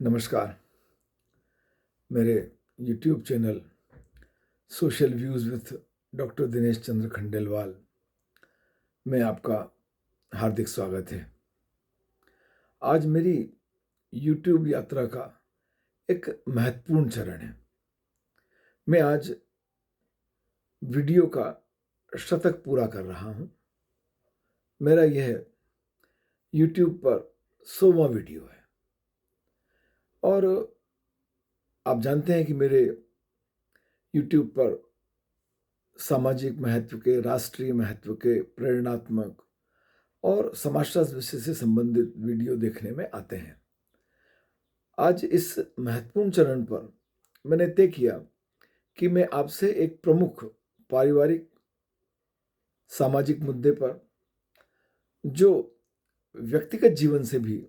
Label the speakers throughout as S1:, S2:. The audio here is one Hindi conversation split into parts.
S1: नमस्कार। मेरे YouTube channel social views with doctor Dinesh Chandra Khandelwal में आपका हार्दिक स्वागत है। आज मेरी यूट्यूब यात्रा का एक महत्वपूर्ण चरण है। मैं आज वीडियो का शतक पूरा कर रहा हूँ। मेरा यह यूट्यूब पर 100वां वीडियो है और आप जानते हैं कि मेरे यूट्यूब पर सामाजिक महत्व के, राष्ट्रीय महत्व के, प्रेरणात्मक और समाजशास्त्र विषय से संबंधित वीडियो देखने में आते हैं। आज इस महत्वपूर्ण चरण पर मैंने तय किया कि मैं आपसे एक प्रमुख पारिवारिक सामाजिक मुद्दे पर, जो व्यक्तिगत जीवन से भी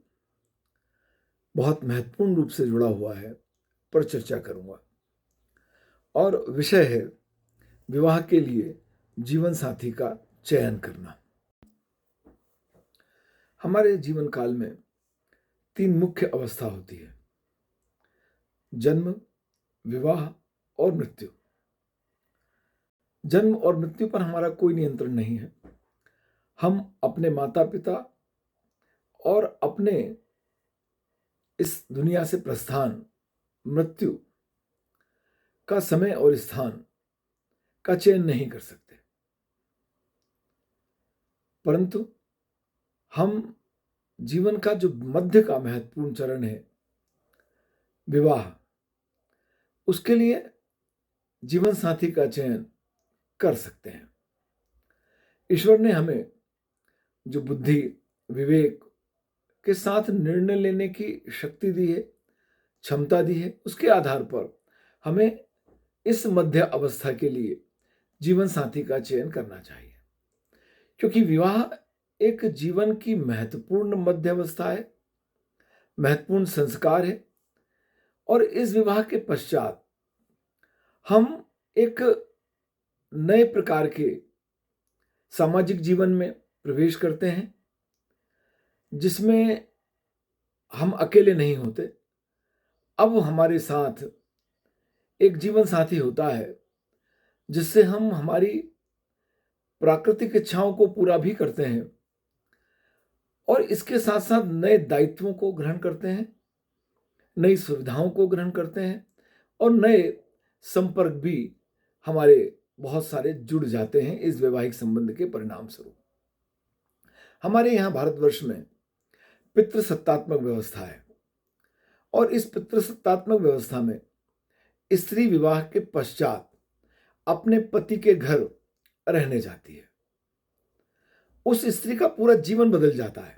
S1: बहुत महत्वपूर्ण रूप से जुड़ा हुआ है, पर चर्चा करूंगा। और विषय है विवाह के लिए जीवन साथी का चयन करना। हमारे जीवन काल में 3 मुख्य अवस्था होती है: जन्म, विवाह और मृत्यु। जन्म और मृत्यु पर हमारा कोई नियंत्रण नहीं है। हम अपने माता पिता और अपने इस दुनिया से प्रस्थान, मृत्यु का समय और स्थान का चयन नहीं कर सकते, परंतु हम जीवन का जो मध्य का महत्वपूर्ण चरण है, विवाह, उसके लिए जीवन साथी का चयन कर सकते हैं। ईश्वर ने हमें जो बुद्धि, विवेक के साथ निर्णय लेने की शक्ति दी है, क्षमता दी है, उसके आधार पर हमें इस मध्य अवस्था के लिए जीवन साथी का चयन करना चाहिए, क्योंकि विवाह एक जीवन की महत्वपूर्ण मध्य अवस्था है, महत्वपूर्ण संस्कार है। और इस विवाह के पश्चात हम एक नए प्रकार के सामाजिक जीवन में प्रवेश करते हैं, जिसमें हम अकेले नहीं होते। अब हमारे साथ एक जीवन साथी होता है, जिससे हम हमारी प्राकृतिक इच्छाओं को पूरा भी करते हैं और इसके साथ साथ नए दायित्वों को ग्रहण करते हैं, नई सुविधाओं को ग्रहण करते हैं और नए संपर्क भी हमारे बहुत सारे जुड़ जाते हैं इस वैवाहिक संबंध के परिणाम स्वरूप। हमारे यहाँ भारतवर्ष में पितृसत्तात्मक व्यवस्था है और इस पितृसत्तात्मक व्यवस्था में स्त्री विवाह के पश्चात अपने पति के घर रहने जाती है। उस स्त्री का पूरा जीवन बदल जाता है,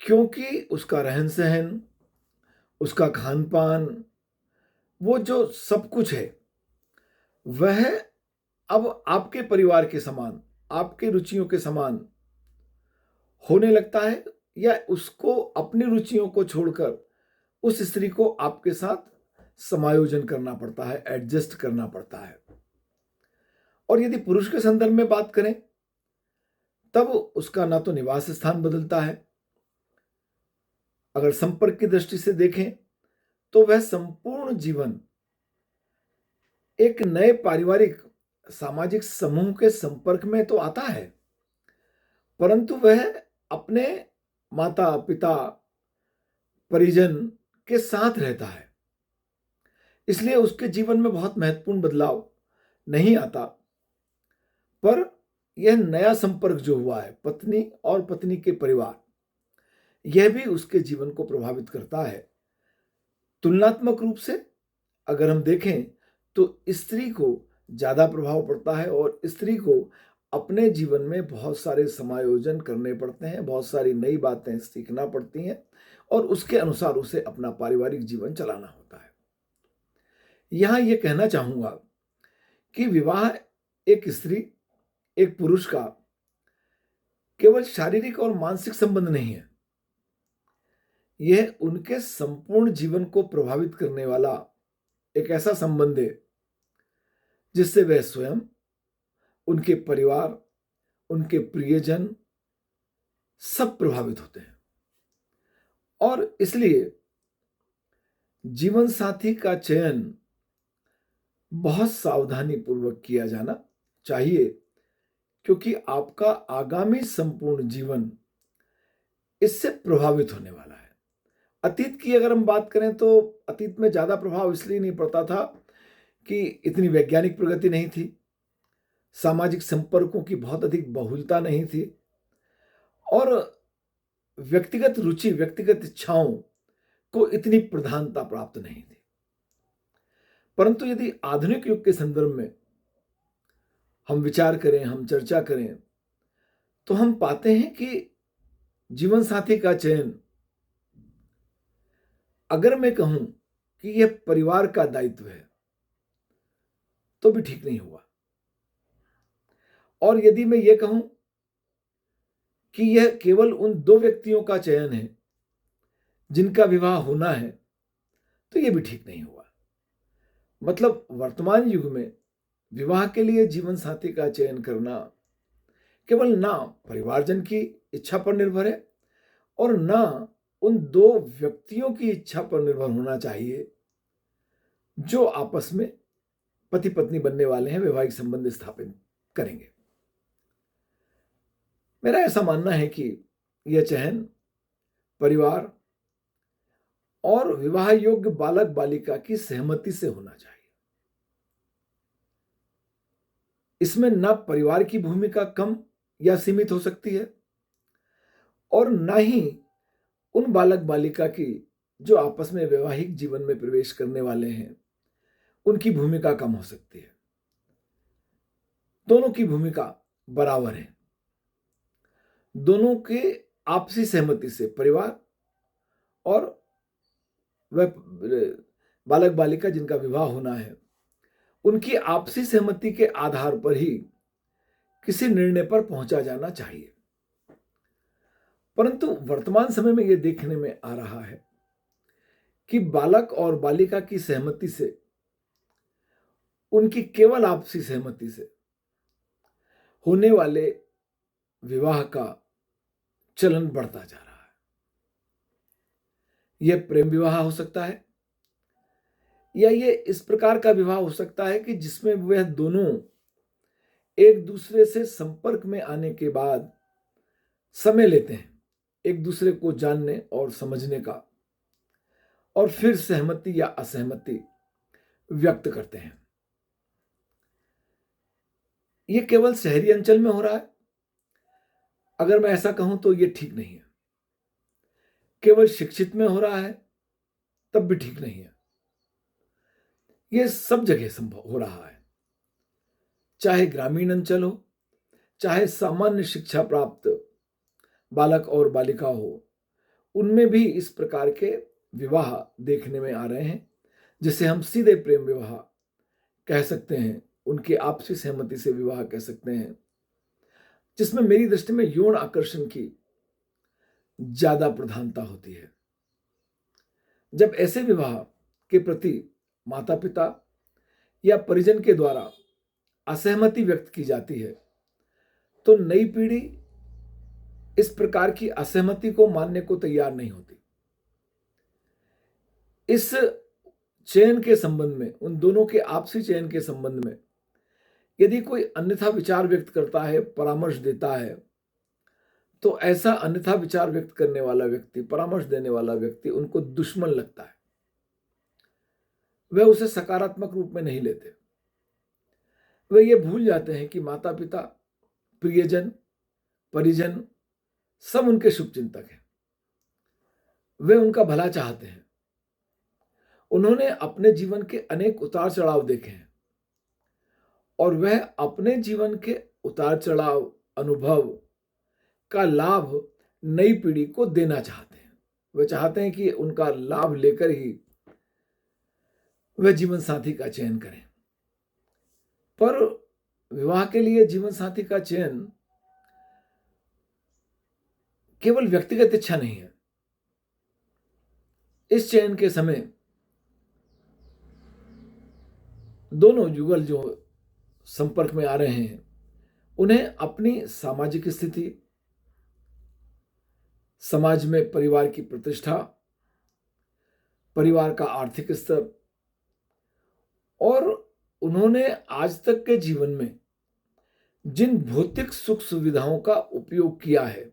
S1: क्योंकि उसका रहन सहन, उसका खान पान, वो जो सब कुछ है, वह अब आपके परिवार के समान, आपके रुचियों के समान होने लगता है, या उसको अपनी रुचियों को छोड़कर उस स्त्री को आपके साथ समायोजन करना पड़ता है, एडजस्ट करना पड़ता है। और यदि पुरुष के संदर्भ में बात करें, तब उसका ना तो निवास स्थान बदलता है, अगर संपर्क की दृष्टि से देखें तो वह संपूर्ण जीवन एक नए पारिवारिक सामाजिक समूह के संपर्क में तो आता है, परंतु वह अपने माता पिता परिजन के साथ रहता है। इसलिए उसके जीवन में बहुत महत्वपूर्ण बदलाव नहीं आता, पर यह नया संपर्क जो हुआ है पत्नी और पत्नी के परिवार, यह भी उसके जीवन को प्रभावित करता है। तुलनात्मक रूप से अगर हम देखें तो स्त्री को ज्यादा प्रभाव पड़ता है और स्त्री को अपने जीवन में बहुत सारे समायोजन करने पड़ते हैं, बहुत सारी नई बातें सीखना पड़ती हैं और उसके अनुसार उसे अपना पारिवारिक जीवन चलाना होता है। यहां यह कहना चाहूंगा कि विवाह एक स्त्री, एक पुरुष का केवल शारीरिक और मानसिक संबंध नहीं है, यह उनके संपूर्ण जीवन को प्रभावित करने वाला एक ऐसा संबंध है जिससे वह स्वयं, उनके परिवार, उनके प्रियजन सब प्रभावित होते हैं। और इसलिए जीवन साथी का चयन बहुत सावधानी पूर्वक किया जाना चाहिए, क्योंकि आपका आगामी संपूर्ण जीवन इससे प्रभावित होने वाला है। अतीत की अगर हम बात करें तो अतीत में ज़्यादा प्रभाव इसलिए नहीं पड़ता था कि इतनी वैज्ञानिक प्रगति नहीं थी, सामाजिक संपर्कों की बहुत अधिक बहुलता नहीं थी और व्यक्तिगत रुचि, व्यक्तिगत इच्छाओं को इतनी प्रधानता प्राप्त नहीं थी। परंतु यदि आधुनिक युग के संदर्भ में हम विचार करें, हम चर्चा करें, तो हम पाते हैं कि जीवन साथी का चयन, अगर मैं कहूं कि यह परिवार का दायित्व है, तो भी ठीक नहीं हुआ। और यदि मैं यह कहूं कि यह केवल उन दो व्यक्तियों का चयन है जिनका विवाह होना है, तो यह भी ठीक नहीं हुआ। मतलब वर्तमान युग में विवाह के लिए जीवन साथी का चयन करना केवल ना परिवारजन की इच्छा पर निर्भर है और ना उन दो व्यक्तियों की इच्छा पर निर्भर होना चाहिए जो आपस में पति पत्नी बनने वाले हैं, वैवाहिक संबंध स्थापित करेंगे। मेरा ऐसा मानना है कि यह चयन परिवार और विवाह योग्य बालक बालिका की सहमति से होना चाहिए। इसमें ना परिवार की भूमिका कम या सीमित हो सकती है और ना ही उन बालक बालिका की जो आपस में वैवाहिक जीवन में प्रवेश करने वाले हैं उनकी भूमिका कम हो सकती है। दोनों की भूमिका बराबर है। दोनों के आपसी सहमति से परिवार और वह बालक बालिका जिनका विवाह होना है उनकी आपसी सहमति के आधार पर ही किसी निर्णय पर पहुंचा जाना चाहिए। परंतु वर्तमान समय में यह देखने में आ रहा है कि बालक और बालिका की सहमति से, उनकी केवल आपसी सहमति से होने वाले विवाह का चलन बढ़ता जा रहा है। यह प्रेम विवाह हो सकता है या यह इस प्रकार का विवाह हो सकता है कि जिसमें वह दोनों एक दूसरे से संपर्क में आने के बाद समय लेते हैं एक दूसरे को जानने और समझने का और फिर सहमति या असहमति व्यक्त करते हैं। यह केवल शहरी अंचल में हो रहा है। अगर मैं ऐसा कहूं तो यह ठीक नहीं है। केवल शिक्षित में हो रहा है तब भी ठीक नहीं है। यह सब जगह संभव हो रहा है, चाहे ग्रामीण अंचल हो, चाहे सामान्य शिक्षा प्राप्त बालक और बालिका हो, उनमें भी इस प्रकार के विवाह देखने में आ रहे हैं जिसे हम सीधे प्रेम विवाह कह सकते हैं, उनके आपसी सहमति से विवाह कह सकते हैं, जिसमें मेरी दृष्टि में यौन आकर्षण की ज्यादा प्रधानता होती है। जब ऐसे विवाह के प्रति माता पिता या परिजन के द्वारा असहमति व्यक्त की जाती है तो नई पीढ़ी इस प्रकार की असहमति को मानने को तैयार नहीं होती। इस चयन के संबंध में, उन दोनों के आपसी चयन के संबंध में यदि कोई अन्यथा विचार व्यक्त करता है, परामर्श देता है, तो ऐसा अन्यथा विचार व्यक्त करने वाला व्यक्ति, परामर्श देने वाला व्यक्ति उनको दुश्मन लगता है। वे उसे सकारात्मक रूप में नहीं लेते। वे ये भूल जाते हैं कि माता पिता, प्रियजन, परिजन सब उनके शुभचिंतक हैं। वे उनका भला चाहते हैं। उन्होंने अपने जीवन के अनेक उतार चढ़ाव देखे हैं और वह अपने जीवन के उतार चढ़ाव अनुभव का लाभ नई पीढ़ी को देना चाहते हैं। वे चाहते हैं कि उनका लाभ लेकर ही वह जीवन साथी का चयन करें। पर विवाह के लिए जीवन साथी का चयन केवल व्यक्तिगत इच्छा नहीं है। इस चयन के समय दोनों युगल जो संपर्क में आ रहे हैं उन्हें अपनी सामाजिक स्थिति, समाज में परिवार की प्रतिष्ठा, परिवार का आर्थिक स्तर, और उन्होंने आज तक के जीवन में जिन भौतिक सुख सुविधाओं का उपयोग किया है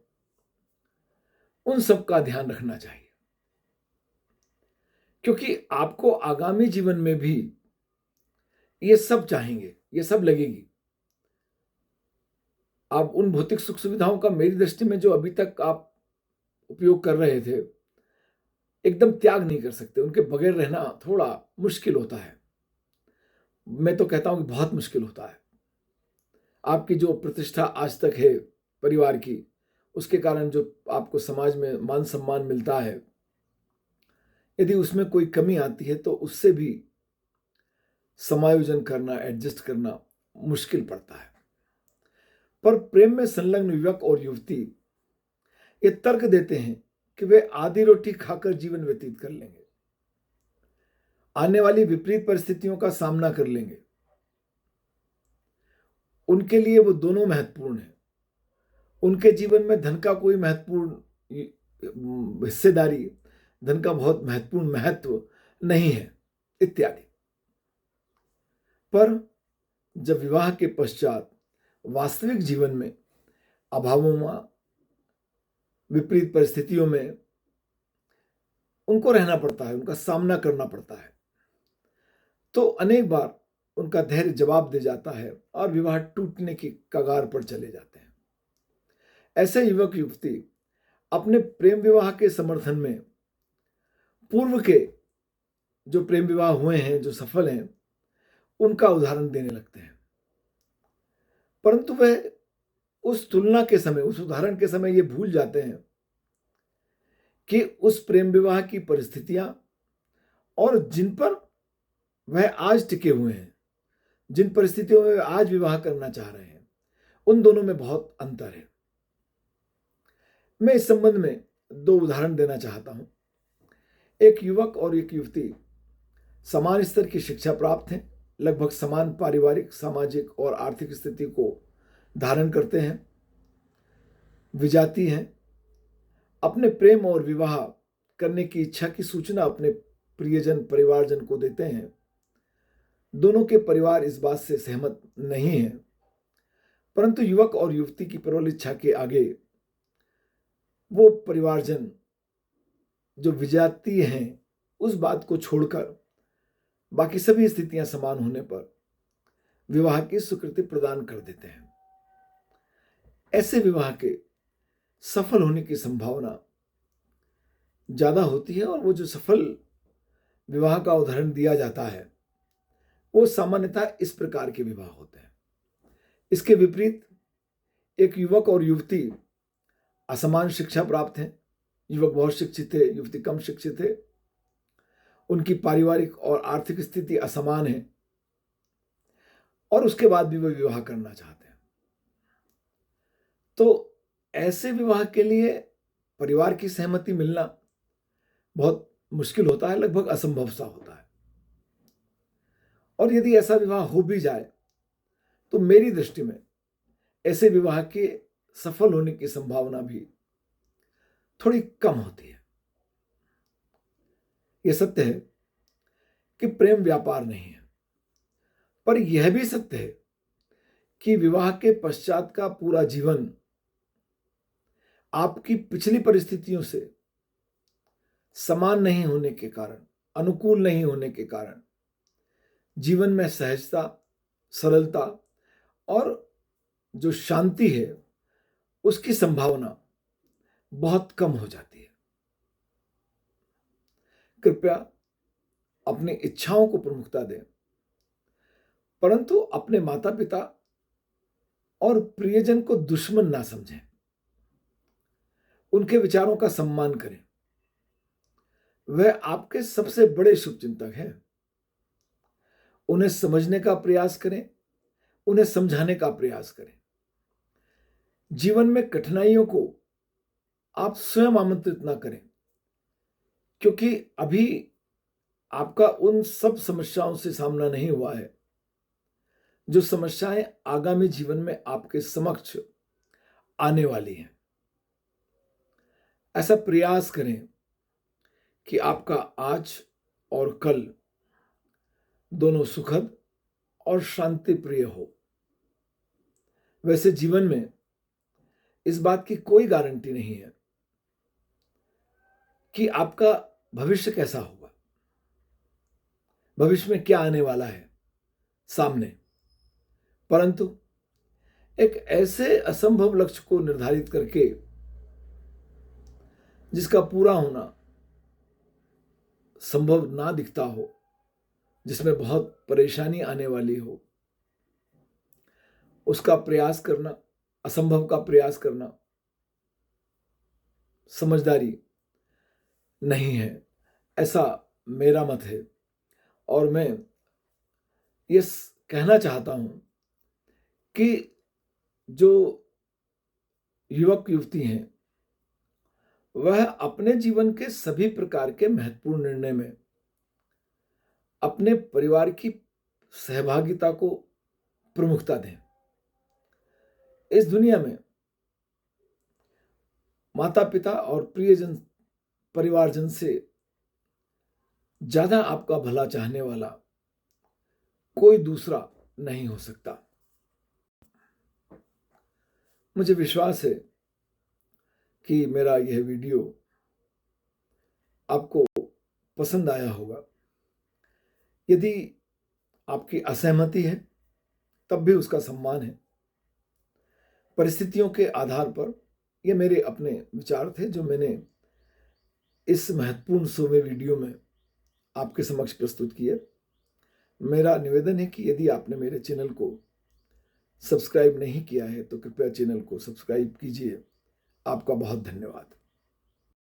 S1: उन सब का ध्यान रखना चाहिए, क्योंकि आपको आगामी जीवन में भी ये सब चाहेंगे, ये सब लगेगी। आप उन भौतिक सुख सुविधाओं का मेरी दृष्टि में जो अभी तक आप उपयोग कर रहे थे एकदम त्याग नहीं कर सकते। उनके बगैर रहना थोड़ा मुश्किल होता है। मैं तो कहता हूं कि बहुत मुश्किल होता है। आपकी जो प्रतिष्ठा आज तक है परिवार की, उसके कारण जो आपको समाज में मान सम्मान मिलता है, यदि उसमें कोई कमी आती है तो उससे भी समायोजन करना, एडजस्ट करना मुश्किल पड़ता है। पर प्रेम में संलग्न युवक और युवती ये तर्क देते हैं कि वे आधी रोटी खाकर जीवन व्यतीत कर लेंगे, आने वाली विपरीत परिस्थितियों का सामना कर लेंगे। उनके लिए वो दोनों महत्वपूर्ण हैं। उनके जीवन में धन का कोई महत्वपूर्ण हिस्सेदारी, धन का बहुत महत्वपूर्ण महत्व नहीं है इत्यादि। पर जब विवाह के पश्चात वास्तविक जीवन में अभावों में, विपरीत परिस्थितियों में उनको रहना पड़ता है, उनका सामना करना पड़ता है, तो अनेक बार उनका धैर्य जवाब दे जाता है और विवाह टूटने की कगार पर चले जाते हैं। ऐसे युवक युवती अपने प्रेम विवाह के समर्थन में पूर्व के जो प्रेम विवाह हुए हैं, जो सफल हैं, उनका उदाहरण देने लगते हैं। परंतु वह उस तुलना के समय, उस उदाहरण के समय ये भूल जाते हैं कि उस प्रेम विवाह की परिस्थितियां और जिन पर वह आज टिके हुए हैं, जिन परिस्थितियों में आज विवाह करना चाह रहे हैं, उन दोनों में बहुत अंतर है। मैं इस संबंध में दो उदाहरण देना चाहता हूं। एक युवक और एक युवती समान स्तर की शिक्षा प्राप्त हैं, लगभग समान पारिवारिक, सामाजिक और आर्थिक स्थिति को धारण करते हैं, विजाती हैं, अपने प्रेम और विवाह करने की इच्छा की सूचना अपने प्रियजन, परिवारजन को देते हैं। दोनों के परिवार इस बात से सहमत नहीं है, परंतु युवक और युवती की प्रबल इच्छा के आगे वो परिवारजन जो विजाती हैं उस बात को छोड़कर बाकी सभी स्थितियां समान होने पर विवाह की स्वीकृति प्रदान कर देते हैं। ऐसे विवाह के सफल होने की संभावना ज्यादा होती है, और वो जो सफल विवाह का उदाहरण दिया जाता है वो सामान्यतः इस प्रकार के विवाह होते हैं। इसके विपरीत एक युवक और युवती असमान शिक्षा प्राप्त हैं, युवक बहुत शिक्षित है, युवती कम शिक्षित है, उनकी पारिवारिक और आर्थिक स्थिति असमान है, और उसके बाद भी वे विवाह करना चाहते हैं। तो ऐसे विवाह के लिए परिवार की सहमति मिलना बहुत मुश्किल होता है, लगभग असंभव सा होता है। और यदि ऐसा विवाह हो भी जाए तो मेरी दृष्टि में ऐसे विवाह के सफल होने की संभावना भी थोड़ी कम होती है। यह सत्य है कि प्रेम व्यापार नहीं है, पर यह भी सत्य है कि विवाह के पश्चात का पूरा जीवन आपकी पिछली परिस्थितियों से समान नहीं होने के कारण, अनुकूल नहीं होने के कारण जीवन में सहजता, सरलता और जो शांति है उसकी संभावना बहुत कम हो जाती है। कृपया अपनी इच्छाओं को प्रमुखता दें, परंतु अपने माता पिता और प्रियजन को दुश्मन ना समझें। उनके विचारों का सम्मान करें। वह आपके सबसे बड़े शुभचिंतक हैं। उन्हें समझने का प्रयास करें, उन्हें समझाने का प्रयास करें। जीवन में कठिनाइयों को आप स्वयं आमंत्रित ना करें, क्योंकि अभी आपका उन सब समस्याओं से सामना नहीं हुआ है जो समस्याएं आगामी जीवन में आपके समक्ष आने वाली हैं। ऐसा प्रयास करें कि आपका आज और कल दोनों सुखद और शांति प्रिय हो। वैसे जीवन में इस बात की कोई गारंटी नहीं है कि आपका भविष्य कैसा होगा, भविष्य में क्या आने वाला है सामने, परंतु एक ऐसे असंभव लक्ष्य को निर्धारित करके जिसका पूरा होना संभव ना दिखता हो, जिसमें बहुत परेशानी आने वाली हो, उसका प्रयास करना, असंभव का प्रयास करना समझदारी नहीं है, ऐसा मेरा मत है। और मैं ये कहना चाहता हूं कि जो युवक युवती हैं वह अपने जीवन के सभी प्रकार के महत्वपूर्ण निर्णय में अपने परिवार की सहभागिता को प्रमुखता दें। इस दुनिया में माता पिता और प्रियजन परिवारजन से ज्यादा आपका भला चाहने वाला कोई दूसरा नहीं हो सकता। मुझे विश्वास है कि मेरा यह वीडियो आपको पसंद आया होगा। यदि आपकी असहमति है तब भी उसका सम्मान है। परिस्थितियों के आधार पर ये मेरे अपने विचार थे जो मैंने इस महत्वपूर्ण 100वें वीडियो में आपके समक्ष प्रस्तुत किए। मेरा निवेदन है कि यदि आपने मेरे चैनल को सब्सक्राइब नहीं किया है तो कृपया चैनल को सब्सक्राइब कीजिए। आपका बहुत धन्यवाद।